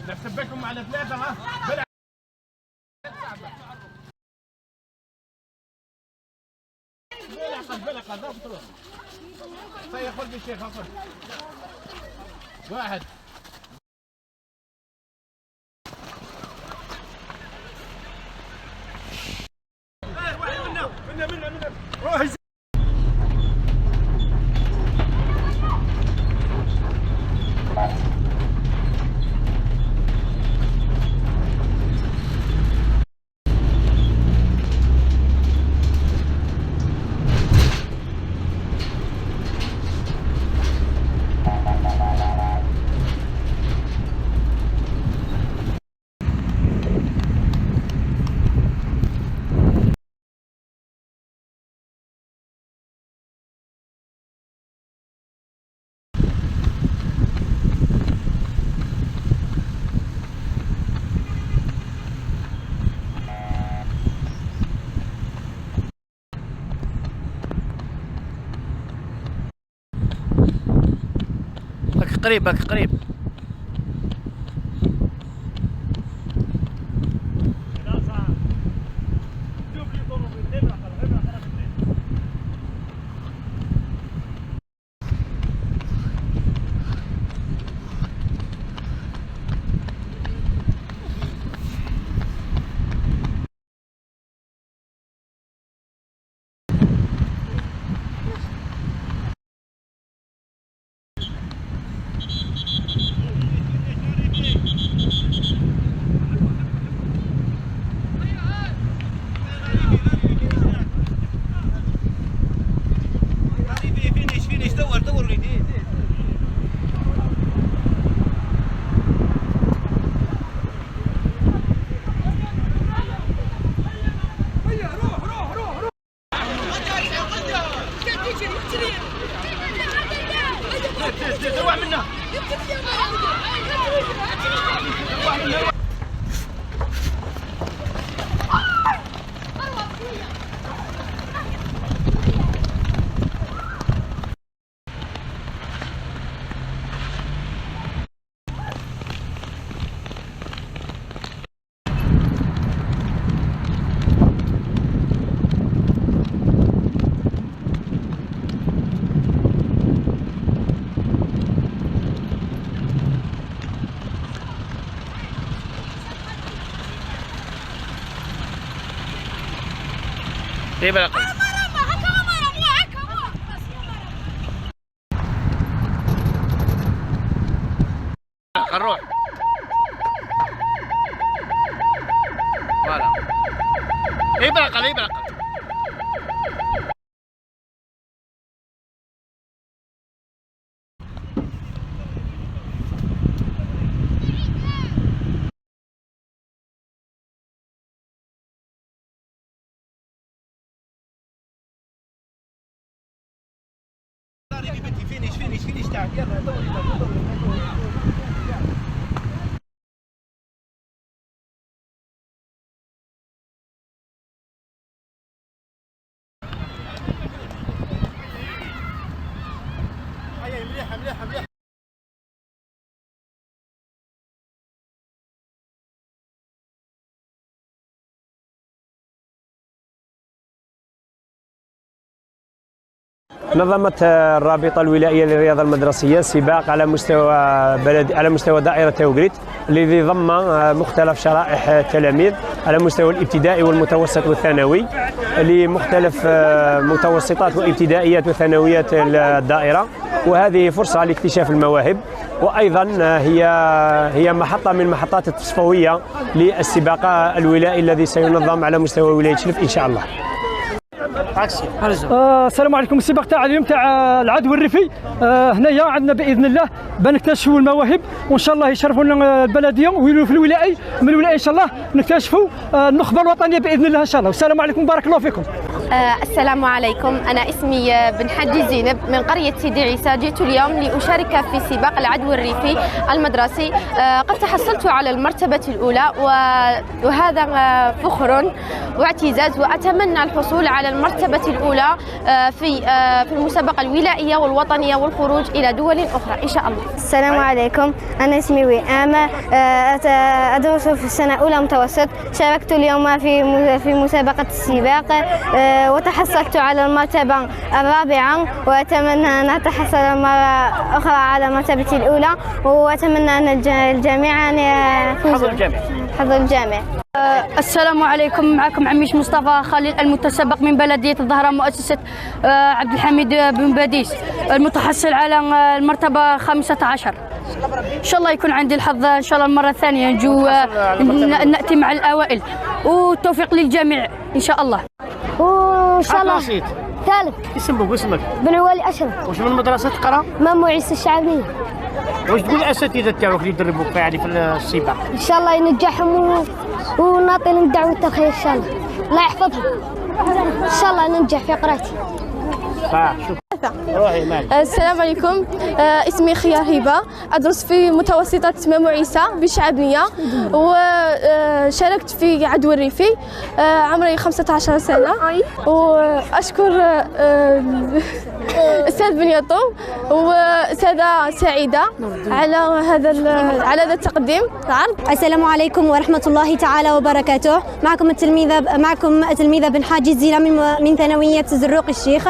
نحسبكم على ثلاثة ها. بلق هذا بطلع. سيخرج الشيخ أخر. واحد. منا. روح. قريب قريب. Tiba نروح فوالا يبرق فينيش تاعك يلا دوري مليحة نظمت الرابطة الولائية للرياضة المدرسية سباق على مستوى دائرة توغريت الذي ضم مختلف شرائح التلاميذ على مستوى الابتدائي والمتوسط والثانوي لمختلف متوسطات وابتدائيات وثانويات الدائرة، وهذه فرصة لاكتشاف المواهب، وأيضا هي محطة من محطات التصفوية للسباق الولائي الذي سينظم على مستوى ولاية شلف إن شاء الله. السلام عليكم. السباق تاع اليوم تاع العدو الريفي هنايا عندنا باذن الله بنكتشفوا المواهب، وان شاء الله يشرفونا البلديه ويولوا في الولائي، من الولائي ان شاء الله نكتشفوا النخبه الوطنيه باذن الله ان شاء الله. والسلام عليكم، بارك الله فيكم. السلام عليكم، أنا اسمي بن حجي زينب من قرية سيدي عيسى. جئت اليوم لأشارك في سباق العدو الريفي المدرسي. قد تحصلت على المرتبة الأولى وهذا فخر واعتزاز، وأتمنى الحصول على المرتبة الأولى في المسابقة الولائية والوطنية والخروج إلى دول أخرى إن شاء الله. السلام عليكم، أنا اسمي وئامة، أدرس في السنة الأولى متوسط. شاركت اليوم في مسابقة السباق وتحصلت على المرتبة الرابعة، وأتمنى أن أتحصل مرة أخرى على مرتبتي الأولى، وأتمنى أن الجميع أن يفوزوا. حظ الجامع. السلام عليكم، معكم عميش مصطفى خليل المتسابق من بلدية الظهران مؤسسة عبد الحميد بن باديس، المتحصل على المرتبة 15. إن شاء الله يكون عندي الحظ إن شاء الله المرة الثانية نأتي مع الأوائل، والتوفيق للجميع إن شاء الله. وإن شاء الله ثالث. اسمك؟ بن عوالي أشرف. واش من مدرسة تقرا؟ مامو عيسى الشعبية. واش تقول الأساتذة تاعك اللي يدربوك يعني في السباق؟ إن شاء الله ينجحهم ونعطي لهم دعوة الخير إن شاء الله. الله يحفظهم. إن شاء الله ننجح في قراءتي. السلام عليكم، اسمي خيار هبة، أدرس في متوسطة مامو عيسى بالشعبية، وشاركت في عدو الريفي. عمري 15 سنة، وأشكر أستاذ بن يطوم وأستاذة سعيدة على هذا التقديم العرض. السلام عليكم ورحمة الله تعالى وبركاته. معكم التلميذة بن حاجي زينة من ثانوية زروق الشيخ.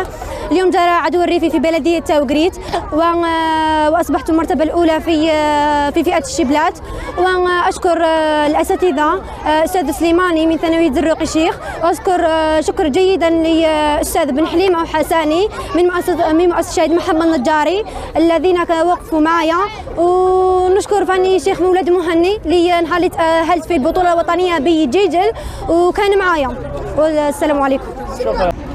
اليوم جرى عدو الريفي في بلدية تاوغريت، وأصبحت المرتبة الأولى في فئة الشبلات. وأشكر الأساتذة أستاذ سليماني من ثانوية زروق الشيخ، وأشكر شكر جيدا لأستاذ بن حليمة وحساني من مؤسسة شهيد محمد النجاري الذين وقفوا معي. ونشكر فاني شيخ مولد مهني اللي تأهلت في البطولة الوطنية بجيجل وكان معايا. والسلام عليكم.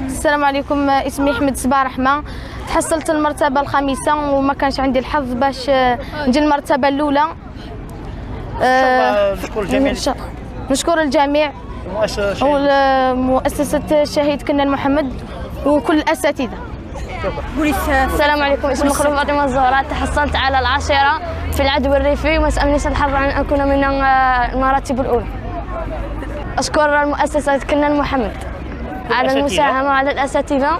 السلام عليكم، اسمي أحمد صباح رحمة. تحصلت المرتبة الخامسة وما كانش عندي الحظ باش نجي المرتبة الأولى. نشكر الجميع ومؤسسة الشهيد كنان محمد وكل الأساتذة. السلام عليكم، اسمي مخلوف فاطمة الزهراء. تحصلت على 10 في العدو الريفي، وما سألنيش الحظ أن أكون من المراتب الأولى. أشكر المؤسسة كنان محمد على المساهمة على الأساتذة.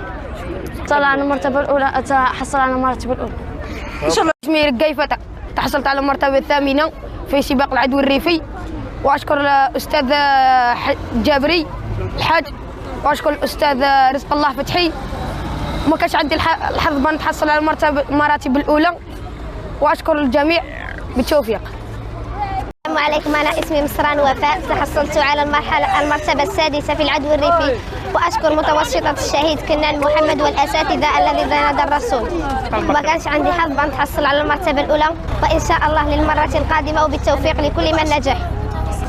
طلع على المرتبة الأولى، أتحصل على المرتبة الأولى إن شاء الله. اسمي رقيفة، تحصلت على المرتبة الثامنة في سباق العدو الريفي. وأشكر الأستاذ جابري الحاج، وأشكر الأستاذ رزق الله فتحي. وما كانش عندي الحظ بأن نتحصل على المراتب الأولى، وأشكر الجميع بالتوفيق. السلام عليكم، أنا اسمي مصران وفاء. تحصلت على المرتبة السادسة في العدو الريفي، وأشكر متوسطة الشهيد كنان محمد والأساتذة الذين درسون. ما كانش عندي حظ بأن أتحصل على المرتبة الأولى، وإن شاء الله للمرة القادمة وبالتوفيق لكل من نجح.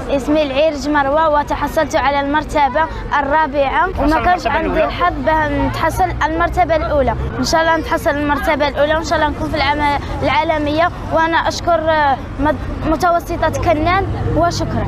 اسمي العيرج مروة، وتحصلت على المرتبة الرابعة، وما كانش عندي الحظ بأن نتحصل المرتبة الأولى. إن شاء الله نتحصل المرتبة الأولى، وإن شاء الله نكون في العالمية. وأنا أشكر متوسطة كنان وشكرا.